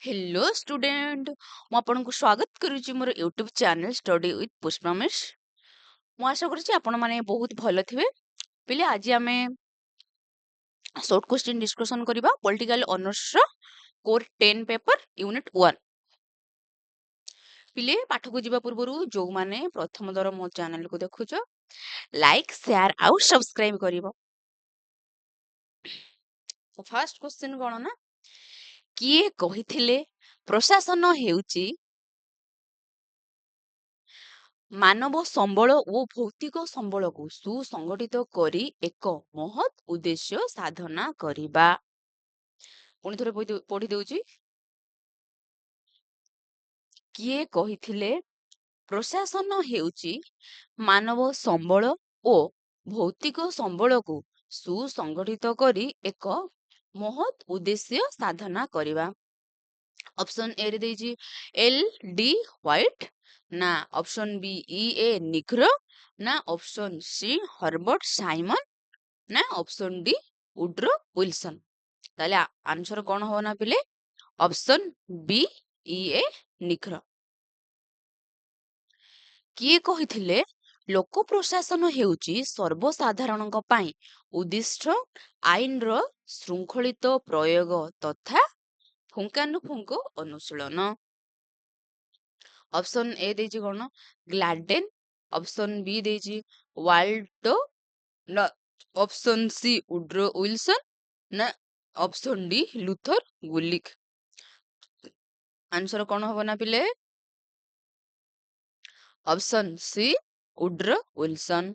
Hello student ମୁଁ ଆପଣଙ୍କୁ ସ୍ୱାଗତ କରୁଛି ମୋର YouTube channel study with Pushpa miss. ମୁଁ ଆଶା କରୁଛି ଆପଣମାନେ ବହୁତ ଭଲ ଥିବେ। ପିଲେ ଆଜି ଆମେ ସର୍ଟ କ୍ୱେଶ୍ଚିନ୍ ଡିସ୍କସନ୍ କରିବା ପଲିଟିକାଲ ଅନର୍ସର କୋର୍ 10 ପେପର ୟୁନିଟ୍ 1। ପିଲେ ପାଠକୁ ଯିବା ପୂର୍ବରୁ ଯୋଉମାନେ ପ୍ରଥମ ଥର ମୋ ଚ୍ୟାନେଲକୁ ଦେଖୁଛ ଲାଇକ୍ ସେୟାର ଆଉ ସବସ୍କ୍ରାଇବ କରିବ। ଫାର୍ଷ୍ଟ କ୍ୱେଶ୍ଚିନ୍ କ'ଣ ନା, କିଏ କହିଥିଲେ ପ୍ରଶାସନ ହେଉଛି ମାନବ ସମ୍ବଳ ଓ ଭୌତିକ ସମ୍ବଳକୁ ସୁସଂଗଠିତ କରି ଏକ ମହତ୍ ଉଦ୍ଦେଶ୍ୟ ସାଧନା କରିବା। ପୁଣି ଥରେ ପଢି ଦଉଛି। କିଏ କହିଥିଲେ ପ୍ରଶାସନ ହେଉଛି ମାନବ ସମ୍ବଳ ଓ ଭୌତିକ ସମ୍ବଳକୁ ସୁସଂଗଠିତ କରି ଏକ ମହତ୍ ଉଦ୍ଦେଶ୍ୟ ସାଧନା କରିବା। ଅପସନ ଏ ରେ ଦେଇଛି ଏଲ ଡି ହ୍ୱାଇଟ୍, ନା ଅପସନ ବି ଇ ଏ ନିଗ୍ରୋ, ନା ଅପସନ ସି ହର୍ବର୍ଟ ସାଇମନ, ନା ଅପସନ ଡି ଉଡ୍ରୋ ୱିଲସନ। ତାହେଲେ ଆନ୍ସର କ'ଣ ହବ ନା ପିଲେ, ଅପସନ ବି ଇ ଏ ନିଗ୍ରୋ। କିଏ କହିଥିଲେ ଲୋକ ପ୍ରଶାସନ ହେଉଛି ସର୍ବସାଧାରଣଙ୍କ ପାଇଁ ଉଦ୍ଦିଷ୍ଟ ଆଇନର ଶୃଙ୍ଖଳିତ ପ୍ରୟୋଗ ତଥା ପୁଙ୍ଖାନୁପୁଙ୍ଖ ଅନୁଶୀଳନ। ଅପସନ ଏ ଦେଇଛି କ'ଣ, ଗ୍ଲାଡେନ, ଅପସନ ବି ଦେଇଛି ୱାଲ୍ଡୋ, ନା ଅପସନ ସି ଉଡ୍ରୋ ୱିଲସନ, ନା option D Luther Gulick. Answer କ'ଣ ହବ ନା ପିଲେ, option C Woodrow Wilson.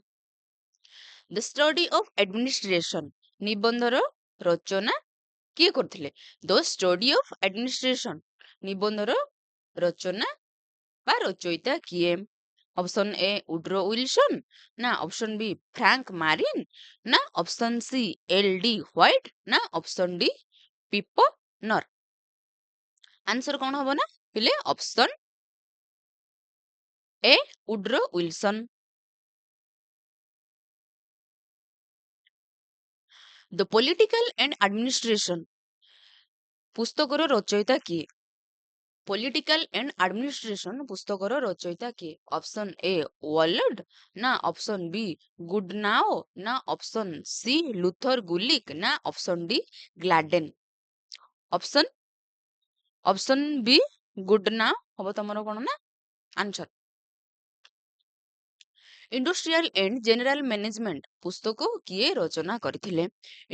The study of administration ନିବନ୍ଧର ରଚନା କିଏ କରିଥିଲେ? ଦ ଷ୍ଟଡି ଅଫ ଆଡମିନିଷ୍ଟ୍ରେସନ ନିବନ୍ଧର ରଚନା ବା ରଚୟିତା କିଏ? ଅପସନ ଏ ଉଡ୍ରୋ ୱିଲସନ, ନା ଅପସନ ବି ଫ୍ରାଙ୍କ ମାରିନ, ନା option C L D White, ନା ଅପସନ ଡି ପିପନର। ଆନ୍ସର କ'ଣ ହବ ନା ପିଲେ, option A Woodrow Wilson. The political and administration ପୁସ୍ତକର ରଚୟିତା କିଏ? ପଲିଟିକାଲ ଆଣ୍ଡ ଆଡମିନିଷ୍ଟ୍ରେସନ ପୁସ୍ତକର ରଚୟିତା କିଏ? ଅପସନ ଏ ୱାଲଡ, ନା ଅପସନ ବି ଗୁଡନାଓ, ନା ଅପସନ ସି ଲୁଥର ଗୁଲିକ, ନା ଅପସନ ଡି ଗ୍ଲାଡେନ। ଅପସନ ବି ଗୁଡନାଓ ହବ ତମର କ'ଣ ନା answer. Industrial and general management ପୁସ୍ତକ କିଏ ରଚନା କରିଥିଲେ?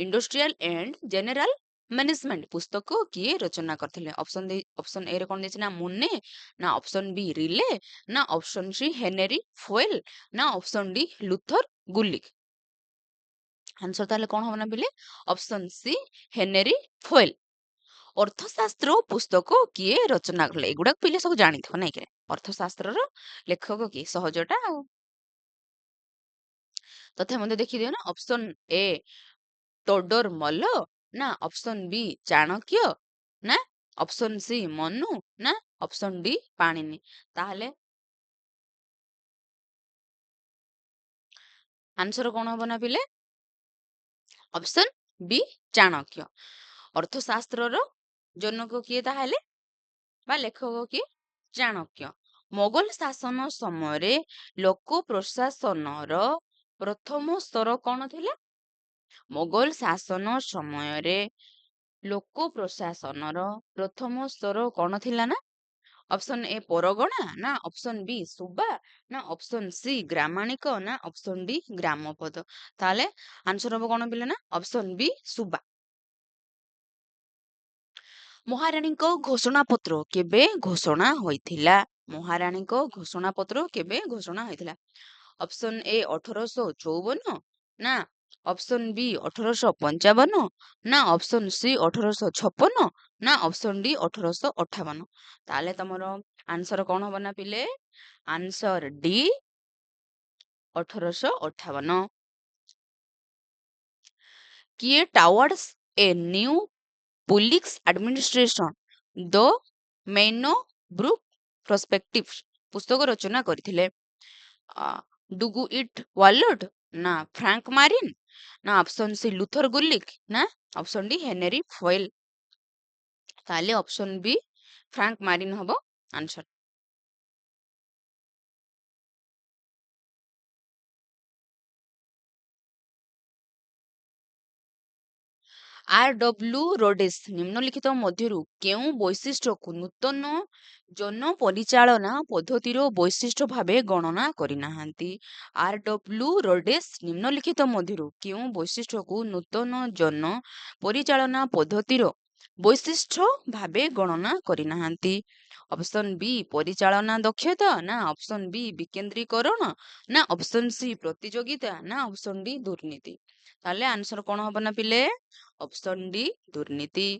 ଇଣ୍ଡଷ୍ଟ୍ରିଆଲ ଆଣ୍ଡ ଜେନେରାଲ ମ୍ୟାନେଜମେଣ୍ଟ ପୁସ୍ତକ କିଏ ରଚନା କରିଥିଲେ? ଅପସନ ଏ ରେ କ'ଣ ଦେଇଛି ନା ମୁନେ, ନା ଅପସନ ବି ରିଲେ, ନା ଅପସନ ସି ହେନେରୀ ଫୋଏଲ, ନା option D Luther Gulick. Answer ତାହେଲେ କ'ଣ ହବ ନା ପିଲେ, ଅପସନ ସି ହେନେରୀ ଫୋଏଲ। ଅର୍ଥଶାସ୍ତ୍ର ପୁସ୍ତକ କିଏ ରଚନା କଲେ? ଏଗୁଡାକ ପିଲେ ସବୁ ଜାଣିଥିବ ନାଇଁ କି? ଅର୍ଥଶାସ୍ତ୍ରର ଲେଖକ କିଏ? ସହଜଟା ଆଉ। ତଥା ମଧ୍ୟ ଦେଖିଦିଅ ନା, ଅପସନ ଏ ଟୋଡର ମଲ, ନା ଅପସନ ବି ଚାଣକ୍ୟ, ନା ଅପସନ ସି ମନୁ, ନା ଅପସନ ଡି ପାଣିନି। ତାହେଲେ ଆନ୍ସର କ'ଣ ହବ ନା ପିଲେ, ଅପସନ ବି ଚାଣକ୍ୟ। ଅର୍ଥଶାସ୍ତ୍ରର ଜନକ କିଏ ତାହେଲେ ବା ଲେଖକ କିଏ? ଚାଣକ୍ୟ। ମୋଗଲ ଶାସନ ସମୟରେ ଲୋକ ପ୍ରଶାସନର ପ୍ରଥମ ସ୍ତର କ'ଣ ଥିଲା? ମୋଗଲ ଶାସନ ସମୟରେ ଲୋକ ପ୍ରଶାସନର ପ୍ରଥମ ସ୍ତର କ'ଣ ଥିଲା ନା? ଅପସନ ଏ ପରଗଣା, ନା ଅପସନ ବି ସୁବା, ନା ଅପସନ ସି ଗ୍ରାମାଣିକ, ନା ଅପସନ ଡି ଗ୍ରାମପଦ। ତାହେଲେ ଆନ୍ସର ହବ କ'ଣ ପିଲେ ନା, ଅପସନ ବି ସୁବା। ମହାରାଣୀଙ୍କ ଘୋଷଣା ପତ୍ର କେବେ ଘୋଷଣା ହୋଇଥିଲା? ମହାରାଣୀଙ୍କ ଘୋଷଣା ପତ୍ର କେବେ ଘୋଷଣା ହୋଇଥିଲା? ଅପସନ ଏ 1854, ନା ଅପସନ ବି 1855, ନା ଅପସନ ସି 1856, ନା ଅପସନ ଡି 1858। ତାହେଲେ ତମର ଆନ୍ସର କ'ଣ ହବ ନା ପିଲେ, ଆନ୍ସର ଡି 1858। କିଏ towards a new public administration the Minnowbrook perspective ପୁସ୍ତକ ରଚନା କରିଥିଲେ? ଡୁଗୁ ଇଟ୍ ୱାଲଡ, ନା ଫ୍ରାଙ୍କ ମାରିନ, ନା ଅପସନ ସି ଲୁଥର ଗୁଲିକ, ନା ଅପସନ ଡି ହେନେରୀ ଫୋଏଲ। ତାହେଲେ ଅପସନ ବି ଫ୍ରାଙ୍କ ମାରିନ ହବ ଆନ୍ସର। R.W. ରୋଡେସ୍ ନିମ୍ନଲିଖିତ ମଧ୍ୟରୁ କେଉଁ ବୈଶିଷ୍ଟ୍ୟକୁ ନୂତନ ଜନ ପରିଚାଳନା ପଦ୍ଧତିର ବୈଶିଷ୍ଟ୍ୟ ଭାବେ ଗଣନା କରିନାହାନ୍ତି? R.W. ରୋଡେସ୍ ନିମ୍ନଲିଖିତ ମଧ୍ୟରୁ କେଉଁ ବୈଶିଷ୍ଟ୍ୟକୁ ନୂତନ ଜନ ପରିଚାଳନା ପଦ୍ଧତିର ବୈଶିଷ୍ଟ୍ୟ ଭାବେ ଗଣନା କରିନାହାନ୍ତି? ଅପସନ ବି ପରିଚାଳନା ଦକ୍ଷତା, ନା ଅପସନ ବି ବିକେନ୍ଦ୍ରୀକରଣ, ନା ଅପସନ ସି ପ୍ରତିଯୋଗିତା, ନା ଅପସନ ଡି ଦୁର୍ନୀତି? ତାହେଲେ ଆନ୍ସର କଣ ହବ ନା ପିଲେ? ଅପସନ ଡି ଦୁର୍ନୀତି।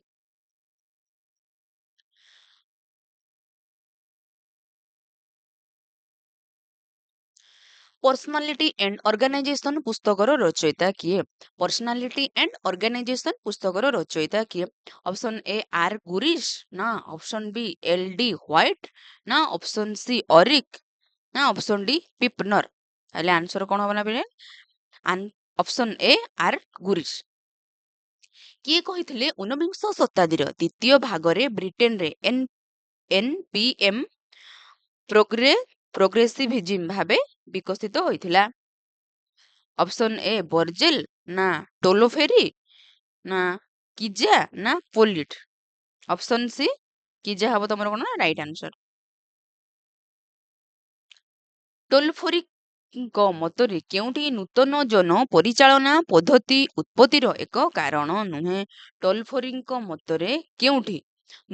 ପର୍ସନାଲିଟି ଏଣ୍ଡ ଅର୍ଗାନାଇଜେସନ ପୁସ୍ତକର ରଚୟିତା କିଏ? ପର୍ସନାଲିଟି ଏଣ୍ଡ ଅର୍ଗାନାଇଜେସନ ପୁସ୍ତକର ରଚୟିତା କିଏ? ଅପସନ ଏ ଆର୍ ଗୁରିଶ, ନା option B L D white, ନା ଅପସନ ସି ଅରିକ, ନା ଅପସନ ଡି ପିପନର? ତାହେଲେ ଆନ୍ସର କଣ ହବ ନା ପିଲେ? ଅପସନ ଏ ଆର୍ ଗୁରିଶ। କିଏ କହିଥିଲେ ଊନବିଂଶ ଶତାବ୍ଦୀର ଦ୍ୱିତୀୟ ଭାଗରେ ବ୍ରିଟେନରେ ଏନପିଏମ ପ୍ରୋଗ୍ରେସିଭିଜିମ ଭାବେ ବିକଶିତ ହୋଇଥିଲା? ଅପସନ ଏ ବର୍ଜେଲ, ନା ଟୋଲୋଫେରି, ନା କିଜା, ନା ପୋଲିଟ? ଅପସନ ସି କିଜା ହବ ତମର କଣ ରାଇଟ ଆନ୍ସର। ଟୋଲଫୋରିଙ୍କ ମତରେ କେଉଁଠି ନୂତନ ଜନ ପରିଚାଳନା ପଦ୍ଧତି ଉତ୍ପତ୍ତିର ଏକ କାରଣ ନୁହେଁ? ଟୋଲଫୋରିଙ୍କ ମତରେ କେଉଁଠି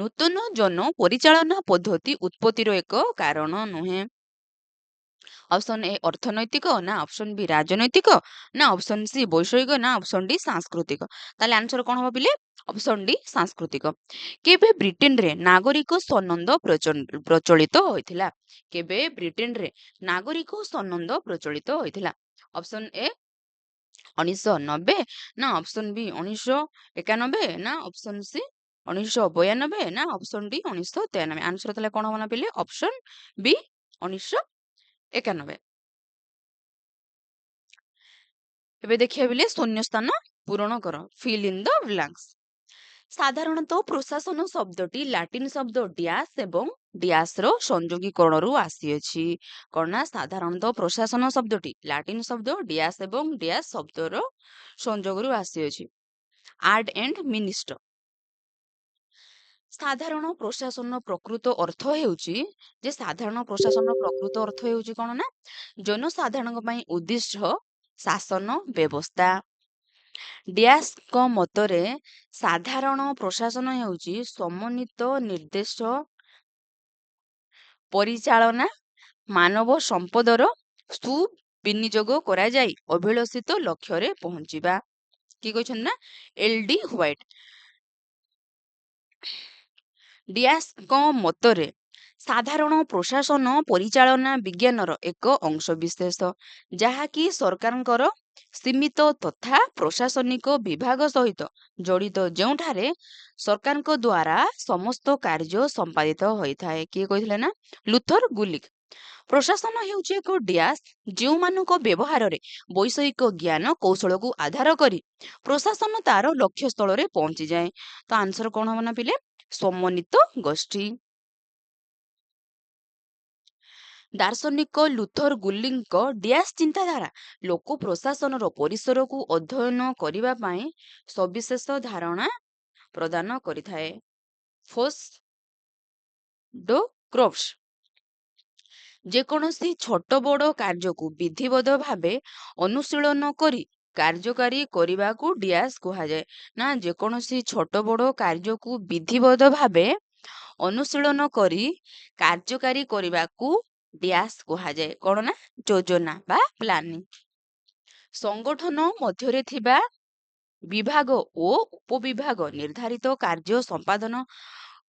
ନୂତନ ଜନ ପରିଚାଳନା ପଦ୍ଧତି ଉତ୍ପତ୍ତିର ଏକ କାରଣ ନୁହେଁ? ଅପସନ ଏ ଅର୍ଥନୈତିକ, ନା ଅପସନ ବି ରାଜନୈତିକ, ନା ଅପସନ ସି ବୈଷୟିକ, ନା ଅପସନ ଡି ସାଂସ୍କୃତିକ? ତାହେଲେ ଆନ୍ସର କଣ ହବ ପିଲେ? ଅପସନ ଡି ସାଂସ୍କୃତିକ। କେବେ ବ୍ରିଟେନରେ ନାଗରିକ ସନନ୍ଦ ପ୍ରଚଳିତ ହୋଇଥିଲା? କେବେ ବ୍ରିଟେନରେ ନାଗରିକ ସନନ୍ଦ ପ୍ରଚଳିତ ହୋଇଥିଲା? ଅପସନ ଏ 1990, ନା ଅପସନ ବି 1991, ନା ଅପସନ ସି 1992, ନା ଅପସନ ଡି 1993? ଆନ୍ସର ତାହେଲେ କଣ ହବ ନା ପିଲେ? ଅପସନ ବି 1991। ଏବେ ଦେଖିବା ପିଲେ ଶୂନ୍ୟ ସ୍ଥାନ ପୂରଣ କର, ଫିଲ୍ ଇନ୍ ଦ ବ୍ଲାଙ୍କ୍ସ। ସାଧାରଣତଃ ପ୍ରଶାସନ ଶବ୍ଦଟି ଲାଟିନ ଶବ୍ଦ ଡ୍ୟାସ୍ ଏବଂ ଡ୍ୟାସ୍ର ସଂଯୋଗୀକରଣରୁ ଆସିଅଛି। କଣ ନା ସାଧାରଣତଃ ପ୍ରଶାସନ ଶବ୍ଦଟି ଲାଟିନ ଶବ୍ଦ ଡ୍ୟାସ୍ ଏବଂ ଡ୍ୟାସ୍ ଶବ୍ଦର ସଂଯୋଗରୁ ଆସିଅଛି। Art and minister. ସାଧାରଣ ପ୍ରଶାସନ ପ୍ରକୃତ ଅର୍ଥ ହେଉଛି ଯେ ସାଧାରଣ ପ୍ରଶାସନର ପ୍ରକୃତ ଅର୍ଥ ହେଉଛି କଣ ନା ଜନସାଧାରଣଙ୍କ ପାଇଁ ଉଦ୍ଦିଷ୍ଟ ଶାସନ ବ୍ୟବସ୍ଥା। ଡ୍ୟାସ୍ଙ୍କ ମତରେ ସାଧାରଣ ପ୍ରଶାସନ ହେଉଛି ସମନ୍ୱିତ ନିର୍ଦ୍ଦେଶ ପରିଚାଳନା ମାନବ ସମ୍ପଦର ସୁବିନିଯୋଗ କରାଯାଇ ଅଭିଳଷିତ ଲକ୍ଷ୍ୟରେ ପହଞ୍ଚିବା। କିଏ କହିଛନ୍ତି ନା ଏଲ ଡି ହ୍ୱାଇଟ। ଡିଆସଙ୍କ ମତରେ ସାଧାରଣ ପ୍ରଶାସନ ପରିଚାଳନା ବିଜ୍ଞାନର ଏକ ଅଂଶବିଶେଷ ଯାହାକି ସରକାରଙ୍କର ସୀମିତ ତଥା ପ୍ରଶାସନିକ ବିଭାଗ ସହିତ ଜଡ଼ିତ, ଯେଉଁଠାରେ ସରକାରଙ୍କ ଦ୍ୱାରା ସମସ୍ତ କାର୍ଯ୍ୟ ସମ୍ପାଦିତ ହୋଇଥାଏ। କିଏ କହିଥିଲେ ନା ଲୁଥର ଗୁଲିକ। ପ୍ରଶାସନ ହେଉଛି ଏକ ଡ୍ୟାସ୍ ଯେଉଁମାନଙ୍କ ବ୍ୟବହାରରେ ବୈଷୟିକ ଜ୍ଞାନ କୌଶଳକୁ ଆଧାର କରି ପ୍ରଶାସନ ତାର ଲକ୍ଷ୍ୟ ସ୍ଥଳରେ ପହଞ୍ଚିଯାଏ। ତ ଆନ୍ସର କଣ ହବ ନା ପିଲେ? ସମନ୍ୱିତ ଗୋଷ୍ଠୀ। ଦାର୍ଶନିକ ଲୁଥର ଗୁଲିଙ୍କ ଡ୍ୟାସ୍ ଚିନ୍ତାଧାରା ଲୋକ ପ୍ରଶାସନର ପରିସରକୁ ଅଧ୍ୟୟନ କରିବା ପାଇଁ ସବିଶେଷ ଧାରଣା ପ୍ରଦାନ କରିଥାଏ। ଫୋସ୍ ଡୋ କ୍ରୋପ୍ସ। ଯେକୌଣସି ଛୋଟ ବଡ଼ କାର୍ଯ୍ୟକୁ ବିଧିବଦ୍ଧ ଭାବେ ଅନୁଶୀଳନ କରି କାର୍ଯ୍ୟକାରୀ କରିବାକୁ ଡ୍ୟାସ୍ କୁହାଯାଏ। ନା ଯେକୌଣସି ଛୋଟ ବଡ଼ କାର୍ଯ୍ୟକୁ ବିଧିବଦ୍ଧ ଭାବେ ଅନୁଶୀଳନ କରି କାର୍ଯ୍ୟକାରୀ କରିବାକୁ ଡ୍ୟାସ୍ କୁହାଯାଏ। କଣ ନା ଯୋଜନା ବା ପ୍ଲାନିଂ। ସଂଗଠନ ମଧ୍ୟରେ ଥିବା ବିଭାଗ ଓ ଉପବିଭାଗ ନିର୍ଦ୍ଧାରିତ କାର୍ଯ୍ୟ ସମ୍ପାଦନ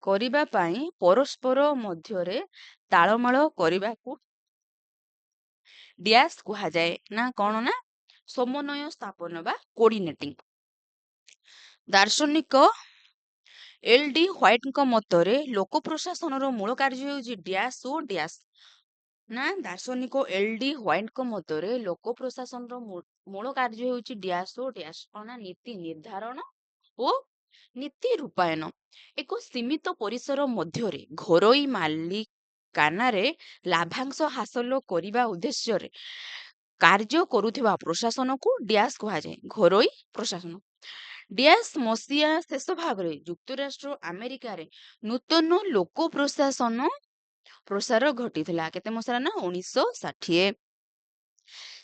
କରିବା ପାଇଁ ପରସ୍ପର ମଧ୍ୟରେ ତାଳମେଳ କରିବାକୁ ଡ୍ୟାସ୍ କୁହାଯାଏ। ନା କଣ ନା ସମନ୍ୱୟ ସ୍ଥାପନ ବା କୋଡିନେଟିଂ। ଦାର୍ଶନିକ ଏଲ ଡି ହ୍ୱାଇଟଙ୍କ ମତରେ ଲୋକ ପ୍ରଶାସନର ମୂଳ କାର୍ଯ୍ୟ ହେଉଛି ଡ୍ୟାସ୍ ଓ ଡ୍ୟାସ୍। ନା ଦାର୍ଶନିକ ଏଲ ଡି ହ୍ୱାଇଟଙ୍କ ମତରେ ଲୋକ ପ୍ରଶାସନର ମୂଳ କାର୍ଯ୍ୟ ହେଉଛି ଡ୍ୟାସ୍ ଓ ଡ୍ୟାସ୍। କଣ ନା ନୀତି ନିର୍ଦ୍ଧାରଣ ଓ ନୀତି ରୂପାୟନ ଏକ ସୀମିତ ପରିସର ମଧ୍ୟରେ ଘରୋଇ ମାଲିକାନାରେ ଲାଭାଂଶ ହାସଲ କରିବା ଉଦ୍ଦେଶ୍ୟରେ କାର୍ଯ୍ୟ କରୁଥିବା ପ୍ରଶାସନକୁ ଡ୍ୟାସ୍ କୁହାଯାଏ। ଘରୋଇ ପ୍ରଶାସନ। ଡ୍ୟାସ୍ ମସିହା ଶେଷ ଭାଗରେ ଯୁକ୍ତରାଷ୍ଟ୍ର ଆମେରିକାରେ ନୂତନ ଲୋକ ପ୍ରଶାସନ ପ୍ରସାର ଘଟିଥିଲା। କେତେ ମସିହାରେ ନା 1960।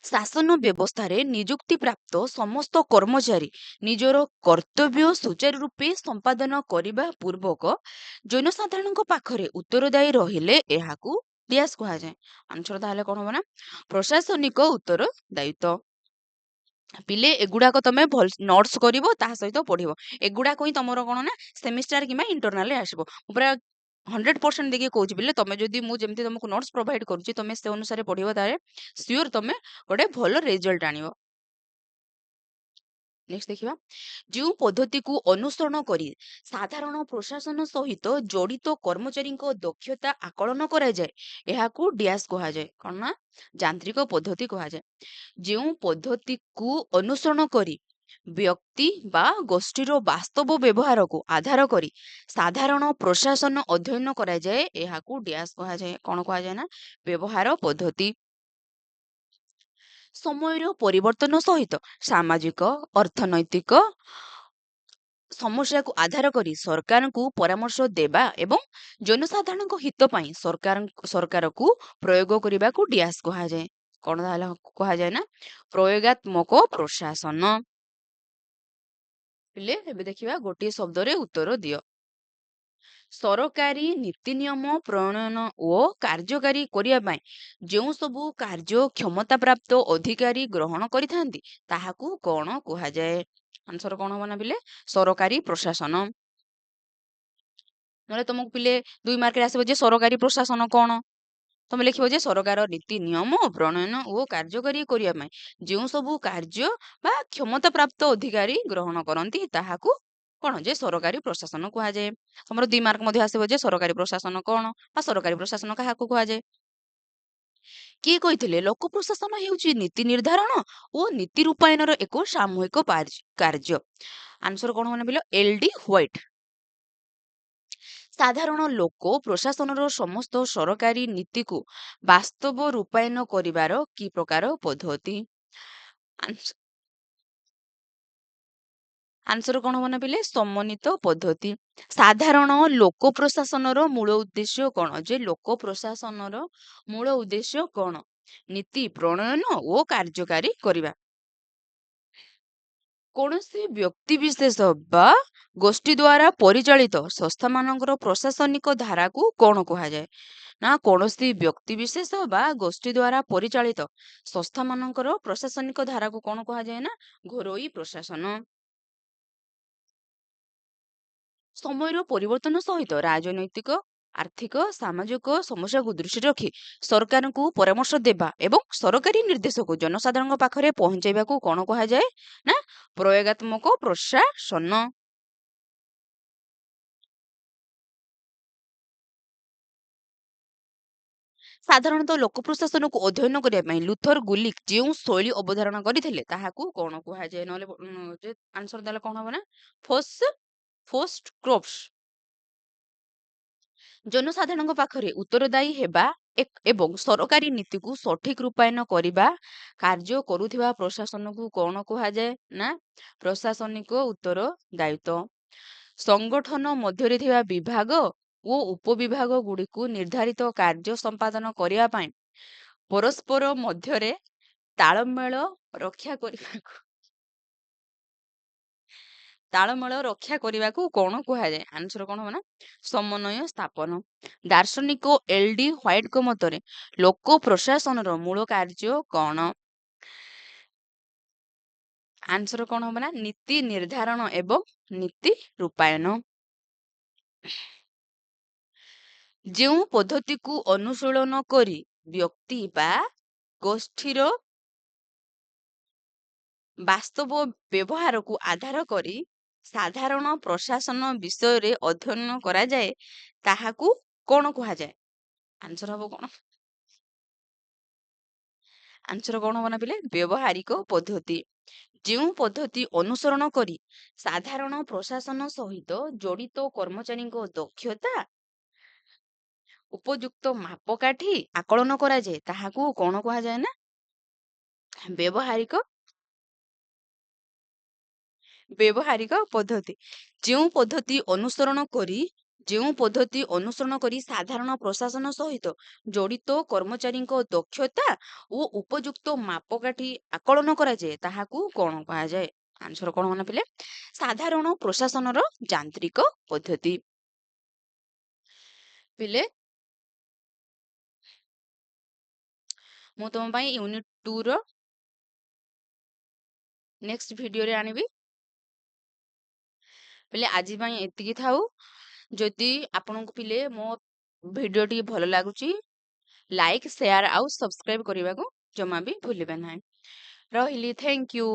ଶାସନ ବ୍ୟବସ୍ଥାରେ ନିଯୁକ୍ତି ପ୍ରାପ୍ତ ସମସ୍ତ କର୍ମଚାରୀ ନିଜର କର୍ତ୍ତବ୍ୟ ସୁଚାରୁ ରୂପେ ସମ୍ପାଦନ କରିବା ପୂର୍ବକ ଜନସାଧାରଣଙ୍କ ପାଖରେ ଉତ୍ତରଦାୟୀ ରହିଲେ ଏହାକୁ ଡ୍ୟାସ୍ କୁହାଯାଏ। ଆନ୍ସର ତାହେଲେ କଣ ହବ ନା ପ୍ରଶାସନିକ ଉତ୍ତରଦାୟିତ୍ୱ। ପିଲେ ଏଗୁଡାକ ତମେ ଭଲ ନୋଟ୍ସ କରିବ ତା ସହିତ ପଢିବ। ଏଗୁଡାକ ହିଁ ତମର କଣ ନା ସେମିଷ୍ଟାର କିମ୍ବା ଇଣ୍ଟରନାଲରେ ଆସିବ। ମୁଁ ପୁରା 100% ଦେଇକି କହୁଛି ପିଲେ, ତମେ ଯଦି ମୁଁ ଯେମିତି ତମକୁ ନୋଟ୍ସ ପ୍ରୋଭାଇଡ କରୁଛି ତମେ ସେ ଅନୁସାରେ ପଢିବ, ତାହେଲେ ସିଓର ତମେ ଗୋଟେ ଭଲ ରେଜଲ୍ଟ ଆଣିବ। ନେକ୍ସଟ ଦେଖିବା, ଯେଉଁ ପଦ୍ଧତିକୁ ଅନୁସରଣ କରି ସାଧାରଣ ପ୍ରଶାସନ ସହିତ ଜଡିତ କର୍ମଚାରୀଙ୍କ ଦକ୍ଷତା ଆକଳନ କରାଯାଏ ଏହାକୁ ଡ୍ୟାସ୍ କୁହାଯାଏ। କଣ ନା ଯାନ୍ତ୍ରିକ ପଦ୍ଧତି କୁହାଯାଏ। ଯେଉଁ ପଦ୍ଧତିକୁ ଅନୁସରଣ କରି ବ୍ୟକ୍ତି ବା ଗୋଷ୍ଠୀର ବାସ୍ତବ ବ୍ୟବହାରକୁ ଆଧାର କରି ସାଧାରଣ ପ୍ରଶାସନ ଅଧ୍ୟୟନ କରାଯାଏ ଏହାକୁ ଡ୍ୟାସ୍ କୁହାଯାଏ। କଣ କୁହାଯାଏ ନା ବ୍ୟବହାର ପଦ୍ଧତି। ସମୟର ପରିବର୍ତ୍ତନ ସହିତ ସାମାଜିକ ଅର୍ଥନୈତିକ ସମସ୍ୟାକୁ ଆଧାର କରି ସରକାରଙ୍କୁ ପରାମର୍ଶ ଦେବା ଏବଂ ଜନସାଧାରଣଙ୍କ ହିତ ପାଇଁ ସରକାରକୁ ପ୍ରୟୋଗ କରିବାକୁ ଡ୍ୟାସ୍ କୁହାଯାଏ। କଣ ତାହେଲେ କୁହାଯାଏ ନା ପ୍ରୟୋଗାତ୍ମକ ପ୍ରଶାସନ। ହେଲେ ଏବେ ଦେଖିବା ଗୋଟିଏ ଶବ୍ଦରେ ଉତ୍ତର ଦିଅ। ସରକାରୀ ନୀତି ନିୟମ ପ୍ରଣୟନ ଓ କାର୍ଯ୍ୟକାରୀ କରିବା ପାଇଁ ଯେଉଁ ସବୁ କାର୍ଯ୍ୟ କ୍ଷମତାପ୍ରାପ୍ତ ଅଧିକାରୀ ଗ୍ରହଣ କରିଥାନ୍ତି ତାହାକୁ କଣ କୁହାଯାଏ? ଆନ୍ସର କଣ ହବ ନା ପିଲେ ସରକାରୀ ପ୍ରଶାସନ। ନହେଲେ ତମକୁ ପିଲେ 2 ମାର୍କରେ ଆସିବ ଯେ ସରକାରୀ ପ୍ରଶାସନ କଣ? ତମେ ଲେଖିବ ଯେ ସରକାର ନୀତି ନିୟମ ପ୍ରଣୟନ ଓ କାର୍ଯ୍ୟକାରୀ କରିବା ପାଇଁ ଯେଉଁ ସବୁ କାର୍ଯ୍ୟ ବା କ୍ଷମତା ପ୍ରାପ୍ତ ଅଧିକାରୀ ଗ୍ରହଣ କରନ୍ତି ତାହାକୁ କଣ ଯେ ସରକାରୀ ପ୍ରଶାସନ କୁହାଯାଏ। ତମର 2 ମାର୍କ ମଧ୍ୟ ଆସିବ ଯେ ସରକାରୀ ପ୍ରଶାସନ କଣ ବା ସରକାରୀ ପ୍ରଶାସନ କାହାକୁ କୁହାଯାଏ। କିଏ କହିଥିଲେ ଲୋକ ପ୍ରଶାସନ ହେଉଛି ନୀତି ନିର୍ଦ୍ଧାରଣ ଓ ନୀତି ରୂପାୟନର ଏକ ସାମୂହିକ କାର୍ଯ୍ୟ। ଆନ୍ସର କଣ ମାନେ ବିଲ LD ହ୍ୱାଇଟ୍। ସାଧାରଣ ଲୋକ ପ୍ରଶାସନର ସମସ୍ତ ସରକାରୀ ନୀତିକୁ ବାସ୍ତବ ରୂପାୟନ କରିବାର କି ପ୍ରକାର ପଦ୍ଧତି? ଆନ୍ସର କଣ ହବ ନା ପିଲେ ସମନ୍ୱିତ ପଦ୍ଧତି। ସାଧାରଣ ଲୋକ ପ୍ରଶାସନର ମୂଳ ଉଦ୍ଦେଶ୍ୟ କଣ? ଯେ ଲୋକ ପ୍ରଶାସନର ମୂଳ ଉଦ୍ଦେଶ୍ୟ କଣ? ନୀତି ପ୍ରଣୟନ ଓ କାର୍ଯ୍ୟକାରୀ କରିବା। କୌଣସି ବ୍ୟକ୍ତି ବିଶେଷ ବା ଗୋଷ୍ଠୀ ଦ୍ୱାରା ପରିଚାଳିତ ସଂସ୍ଥାମାନଙ୍କର ପ୍ରଶାସନିକ ଧାରାକୁ କଣ କୁହାଯାଏ? ନା କୌଣସି ବ୍ୟକ୍ତି ବିଶେଷ ବା ଗୋଷ୍ଠୀ ଦ୍ୱାରା ପରିଚାଳିତ ସଂସ୍ଥାମାନଙ୍କର ପ୍ରଶାସନିକ ଧାରାକୁ କଣ କୁହାଯାଏ? ନା ଘରୋଇ ପ୍ରଶାସନ। ସମୟର ପରିବର୍ତ୍ତନ ସହିତ ରାଜନୈତିକ ଆର୍ଥିକ ସାମାଜିକ ସମସ୍ୟାକୁ ଦୃଷ୍ଟିରେ ରଖି ସରକାରଙ୍କୁ ପରାମର୍ଶ ଦେବା ଏବଂ ସରକାରୀ ନିର୍ଦ୍ଦେଶକୁ ଜନସାଧାରଣଙ୍କ ପାଖରେ ପହଞ୍ଚାଇବାକୁ କଣ କୁହାଯାଏ? ନା ପ୍ରୟୋଗାତ୍ମକ ପ୍ରଶାସନ। ସାଧାରଣତଃ ଲୋକ ପ୍ରଶାସନକୁ ଅଧ୍ୟୟନ କରିବା ପାଇଁ ଲୁଥର ଗୁଲିକ ଯେଉଁ ଶୈଳୀ ଅବଧାରଣା କରିଥିଲେ ତାହାକୁ କଣ କୁହାଯାଏ? ନହେଲେ ଆନ୍ସର ଦେଲେ କଣ ହବ ନା ଫୋଷ୍ଟ କ୍ରୋପ୍ସ। ଜନସାଧାରଣଙ୍କ ପାଖରେ ଉତ୍ତରଦାୟୀ ହେବା ଏବଂ ସରକାରୀ ନୀତିକୁ ସଠିକ ରୂପାୟନ କରିବା କାର୍ଯ୍ୟ କରୁଥିବା ପ୍ରଶାସନକୁ କଣ କୁହାଯାଏ? ନା ପ୍ରଶାସନିକ ଉତ୍ତରଦାୟିତ୍ୱ। ସଂଗଠନ ମଧ୍ୟରେ ଥିବା ବିଭାଗ ଓ ଉପବିଭାଗ ଗୁଡ଼ିକୁ ନିର୍ଦ୍ଧାରିତ କାର୍ଯ୍ୟ ସମ୍ପାଦନ କରିବା ପାଇଁ ପରସ୍ପର ମଧ୍ୟରେ ତାଳମେଳ ରକ୍ଷା କରିବାକୁ କଣ କୁହାଯାଏ? ଆନ୍ସର କଣ ହବ ନା ସମନ୍ୱୟ ସ୍ଥାପନ। ଦାର୍ଶନିକ LD ହ୍ୱାଇଟଙ୍କ ମତରେ ଲୋକ ପ୍ରଶାସନର ମୂଳ କାର୍ଯ୍ୟ କଣ? ଆନ୍ସର କଣ ହବ ନା ନୀତି ନିର୍ଦ୍ଧାରଣ ଏବଂ ନୀତି ରୂପାୟନ। ଯେଉଁ ପଦ୍ଧତିକୁ ଅନୁଶୀଳନ କରି ବ୍ୟକ୍ତି ବା ଗୋଷ୍ଠୀର ବାସ୍ତବ ବ୍ୟବହାରକୁ ଆଧାର କରି ସାଧାରଣ ପ୍ରଶାସନ ବିଷୟରେ ଅଧ୍ୟୟନ କରାଯାଏ ତାହାକୁ କଣ କୁହାଯାଏ? ଆନ୍ସର ହବ କଣ? ଆନ୍ସର କଣ ହବ ନା ପିଲେ ବ୍ୟବହାରିକ ପଦ୍ଧତି। ଯେଉଁ ପଦ୍ଧତି ଅନୁସରଣ କରି ସାଧାରଣ ପ୍ରଶାସନ ସହିତ ଜଡ଼ିତ କର୍ମଚାରୀଙ୍କ ଦକ୍ଷତା ଉପଯୁକ୍ତ ମାପକାଠି ଆକଳନ କରାଯାଏ ତାହାକୁ କଣ କୁହାଯାଏ ନା ବ୍ୟବହାରିକ ବ୍ୟବହାରିକ ପଦ୍ଧତି। ଯେଉଁ ପଦ୍ଧତି ଅନୁସରଣ କରି ସାଧାରଣ ପ୍ରଶାସନ ସହିତ ଜଡ଼ିତ କର୍ମଚାରୀଙ୍କ ଦକ୍ଷତା ଓ ଉପଯୁକ୍ତ ମାପକାଠି ଆକଳନ କରାଯାଏ ତାହାକୁ କଣ କୁହାଯାଏ? ଆନ୍ସର କଣ ମନେ ପିଲେ? ସାଧାରଣ ପ୍ରଶାସନର ଯାନ୍ତ୍ରିକ ପଦ୍ଧତି। ପିଲେ ମୁଁ ତମ ପାଇଁ ୟୁନିଟ୍ 2 ର ନେକ୍ସଟ ଭିଡ଼ିଓରେ ଆଣିବି। ପିଲେ ଆଜି ପାଇଁ ଏତିକି ଥାଉ। ଯଦି ଆପଣଙ୍କୁ ପିଲେ ମୋ ଭିଡ଼ିଓଟି ଭଲ ଲାଗୁଛି ଲାଇକ୍ ସେୟାର ଆଉ ସବସ୍କ୍ରାଇବ କରିବାକୁ ଜମା ବି ଭୁଲିବେ ନାହିଁ। ରହିଲି, ଥ୍ୟାଙ୍କ ୟୁ।